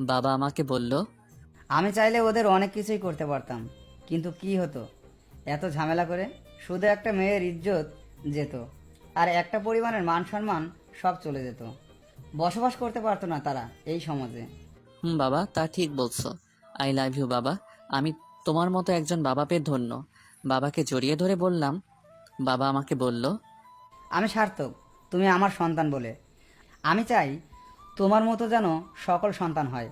বাবা আমাকে বলল, আমি চাইলে ওদের অনেক কিছুই করতে পারতাম, কিন্তু কি হতো এত ঝামেলা করে? শুধু একটা মেয়ের ইজ্জত যেত, আর একটা পরিবারের মান সম্মান সব চলে যেত। বসবাস করতে পারতো না তারা এই সমাজে। হুম বাবা, তা ঠিক বলছো। আই লাভ ইউ বাবা। আমি তোমার মতো একজন বাবা পেয়ে ধন্য। বাবাকে জড়িয়ে ধরে বললাম। বাবা আমাকে বলল, আমি সার্থক তুমি আমার সন্তান বলে। আমি চাই তোমার মতো যেন সকল সন্তান হয়।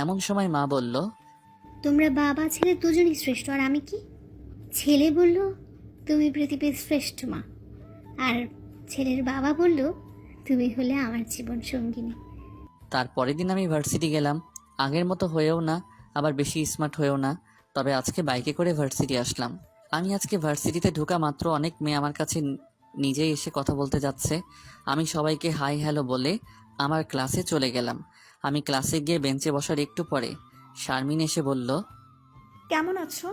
এমন সময় মা বলল, তোমরা বাবা ছেলে দুজনই শ্রেষ্ঠ, আর আমি কি? ছেলে বলল তুমি পৃথিবীর শ্রেষ্ঠ মা, আর ছেলের বাবা বলল তুমি হলে আমার জীবন সঙ্গিনী। তারপরের দিন আমি ভার্সিটি গেলাম। আগের মতো হয়েও না, আবার বেশি স্মার্ট হয়েও না। তবে আজকে বাইকে করে ভার্সিটি আসলাম। আমি আজকে ভার্সিটিতে ঢোকা মাত্র অনেক মেয়ে আমার কাছে নিজেই এসে কথা বলতে যাচ্ছে। আমি সবাইকে হাই হ্যালো বলে আমার ক্লাসে চলে গেলাম। আমি ক্লাসে গিয়ে বেঞ্চে বসার একটু পরে শারমিন এসে বলল। কেমন আছো?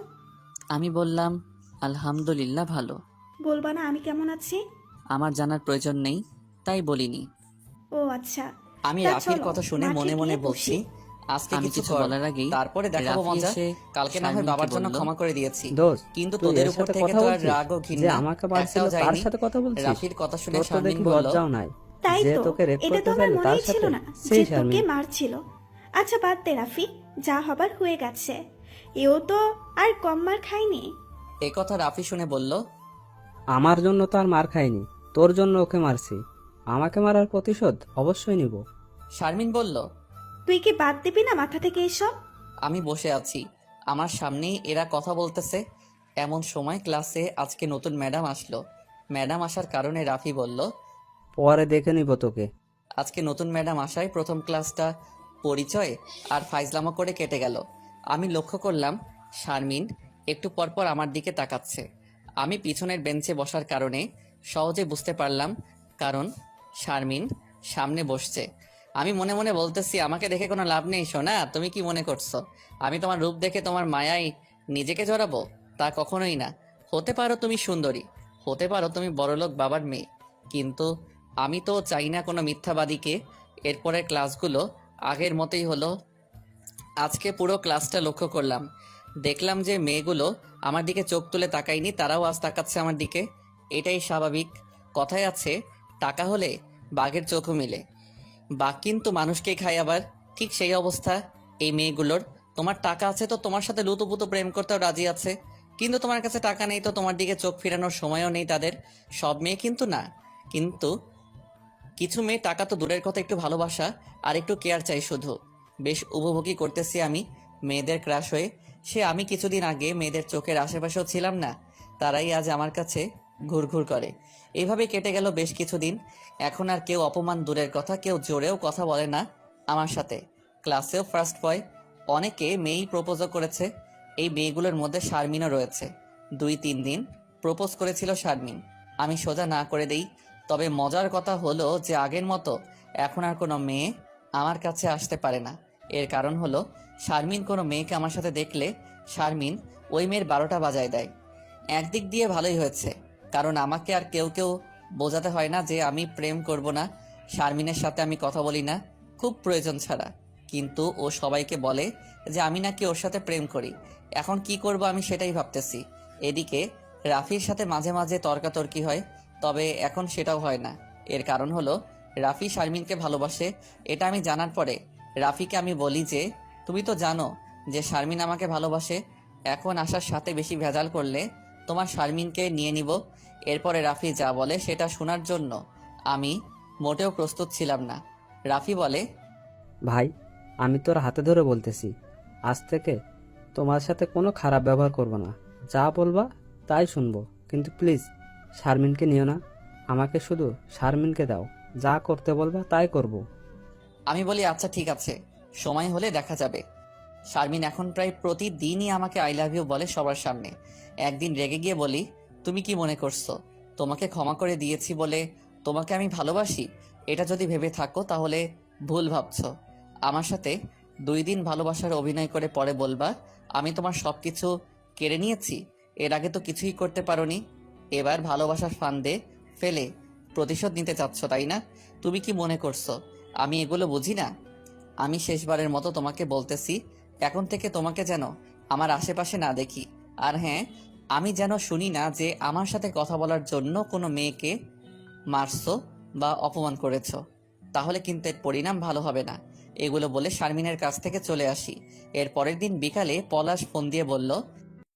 আমি বললাম, আলহামদুলিল্লাহ ভালো। বলবা না আমি কেমন আছি? আমার জানার প্রয়োজন নেই, তাই বলিনি। ও আচ্ছা। আমি তা রাফির চলো, কথা শুনে মাঠে মনে মনে গিয়ে বলছি, বসি। আজকে আমি কিছু কিছু কর, বলার আগেই তারপরে দেখাবো রাফি মজা। এসে কালকে না হয় শারমিনকে বাবার জন্য বলল, ক্ষমা করে দিয়েছি, দোস্ত, কিন্তু তুই তোদের এর উপর সাথে থেকে কথা তো আর বলছিস রাগ ও যে ঘৃণা আমাকে মারছিল একটাও তার যায়নি। সাথে কথা বলছিস? রাফির কথা শুনে তোর তো শারমিন দেখি বলল, লজ্জাও নাই। তাই যে তো, তোকে রেপ এটা তো করতে আমার চাইলো তার মনেই ছিল সাথে না সেই যে তোকে শারমিন। মারছিল। আচ্ছা বাদ দে রাফি, যা হবার হয়ে গেছে। এও তো আর কম মার খায়নি। এ কথা রাফি শুনে বলল, আমার জন্য তো আর মার খাইনি, তোর জন্য ওকে মারছি। আমাকে মারার প্রতিশোধ অবশ্যই নিব। শারমিন বলল, তুই কি বাদ দিবি না মাথা থেকে এসব? আমি বসে আছি, আমার সামনেই এরা কথা বলতেছে। এমন সময় ক্লাসে আজকে নতুন ম্যাডাম আসলো। ম্যাডাম আসার কারণে রাফি বলল, পরে দেখে নিব তোকে। আজকে নতুন ম্যাডাম আসায় প্রথম ক্লাসটা পরিচয় আর ফাইজলামো করে কেটে গেল। আমি লক্ষ্য করলাম শারমিন একটু পরপর আমার দিকে তাকাচ্ছে। আমি পিছনের বেঞ্চে বসার কারণে সহজে বুঝতে পারলাম, কারণ শারমিন সামনে বসছে। আমি মনে মনে বলতেছি, আমাকে দেখে কোনো লাভ নেই সোনা, তুমি কি মনে করছো আমি তোমার রূপ দেখে তোমার মায়ায় নিজেকে জড়াবো? তা কখনোই না। হতে পারো তুমি সুন্দরী, হতে পারো তুমি বড়লোক বাবার মেয়ে, কিন্তু আমি তো চাই না কোনো মিথ্যাবাদীকে। এরপরের ক্লাসগুলো আগের মতোই হলো। আজকে পুরো ক্লাসটা লক্ষ্য করলাম, দেখলাম যে মেয়েগুলো আমার দিকে চোখ তুলে তাকায়নি, তারাও আজ তাকাচ্ছে আমার দিকে। এটাই স্বাভাবিক। কথায় আছে, টাকা হলে বাঘের চোখও মিলে, বাঘ কিন্তু মানুষকেই খায় আবার। ঠিক সেই অবস্থা এই মেয়েগুলোর। তোমার টাকা আছে তো তোমার সাথে লুতুপুতু প্রেম করতেও রাজি আছে, কিন্তু তোমার কাছে টাকা নেই তো তোমার দিকে চোখ ফিরানোর সময়ও নেই তাদের। সব মেয়ে কিন্তু না, কিন্তু কিছু মেয়ে টাকা তো দূরের কথা, একটু ভালোবাসা আর একটু কেয়ার চাই শুধু। বেশ উপভোগী করতেছি আমি মেয়েদের ক্রাশ হয়ে। সে আমি কিছুদিন আগে মেয়েদের চোখের আশেপাশেও ছিলাম না, তারাই আজ আমার কাছে ঘুরঘুর করে। এইভাবে কেটে গেল বেশ কিছুদিন। এখন আর কেউ অপমান দূরের কথা, কেউ জোরেও কথা বলে না আমার সাথে। ক্লাসেও ফার্স্ট বয়, অনেকে মেয়েই প্রপোজও করেছে। এই মেয়েগুলোর মধ্যে শারমিনও রয়েছে। 2-3 দিন প্রপোজ করেছিল শারমিন, আমি সোজা না করে দেই। তবে মজার কথা হলো যে আগের মতো এখন আর কোনো মেয়ে আমার কাছে আসতে পারে না। এর কারণ হলো শারমিন কোনো মেয়েকে আমার সাথে দেখলে শারমিন ওই মেয়ের 12টা বাজায় দেয়। একদিক দিয়ে ভালোই হয়েছে, কারণ আমাকে আর কেউ কেউ বোঝাতে হয় না যে আমি প্রেম করব না। শারমিনের সাথে আমি কথা বলি না খুব প্রয়োজন ছাড়া, কিন্তু ও সবাইকে বলে যে আমি নাকি ওর সাথে প্রেম করি। এখন কি করব আমি সেটাই ভাবতেছি। এদিকে রাফির সাথে মাঝে মাঝে তর্কাতর্কি হয়, তবে এখন সেটাও হয় না। এর কারণ হলো রাফি শারমিনকে ভালোবাসে। এটা আমি জানার পরে রাফিকে আমি বলি যে তুমি তো জানো যে শারমিন আমাকে ভালোবাসে, এখন আসার সাথে বেশি ভেজাল করলে তোমার শারমিনকে নিয়ে নিব। এরপরে রাফি যা বলে সেটা শোনার জন্য আমি মোটেও প্রস্তুত ছিলাম না। রাফি বলে, ভাই, আমি তোর হাতে ধরে বলতেছি, আজ থেকে তোমার সাথে কোনো খারাপ ব্যবহার করব না। যা বলবা তাই শুনবো, কিন্তু প্লিজ শারমিনকে নিও না। আমাকে শুধু শারমিনকে দাও, যা করতে বলবা তাই করব। আমি বলি আচ্ছা ঠিক আছে, সময় হলে দেখা যাবে। শারমিন এখন প্রায় প্রতিদিনই আমাকে আই লাভ ইউ বলে সবার সামনে। একদিন রেগে গিয়ে বলি, তুমি কি মনে করছো তোমাকে ক্ষমা করে দিয়েছি বলে তোমাকে আমি ভালোবাসি? এটা যদি ভেবে থাকো তাহলে ভুল ভাবছো। আমার সাথে 2 দিন ভালোবাসার অভিনয় করে পরে বলবা আমি তোমার সব কিছু কেড়ে নিয়েছি। এর আগে তো কিছুই করতে পারোনি, এবার ভালোবাসার ফান্দে ফেলে প্রতিশোধ নিতে চাচ্ছ তাই না? তুমি কি মনে করছো আমি এগুলো বুঝি না? আমি শেষবারের মতো তোমাকে বলতেছি, এখন থেকে তোমাকে যেন আমার আশেপাশে না দেখি। আর হ্যাঁ, আমি যেন শুনি না যে আমার সাথে কথা বলার জন্য কোনো মেয়েকে মারছো বা অপমান করেছো, তাহলে কিন্তু এর পরিণাম ভালো হবে না। এগুলো বলে শারমিনের কাছ থেকে চলে আসি। এর পরের দিন বিকালে পলাশ ফোন দিয়ে বলল,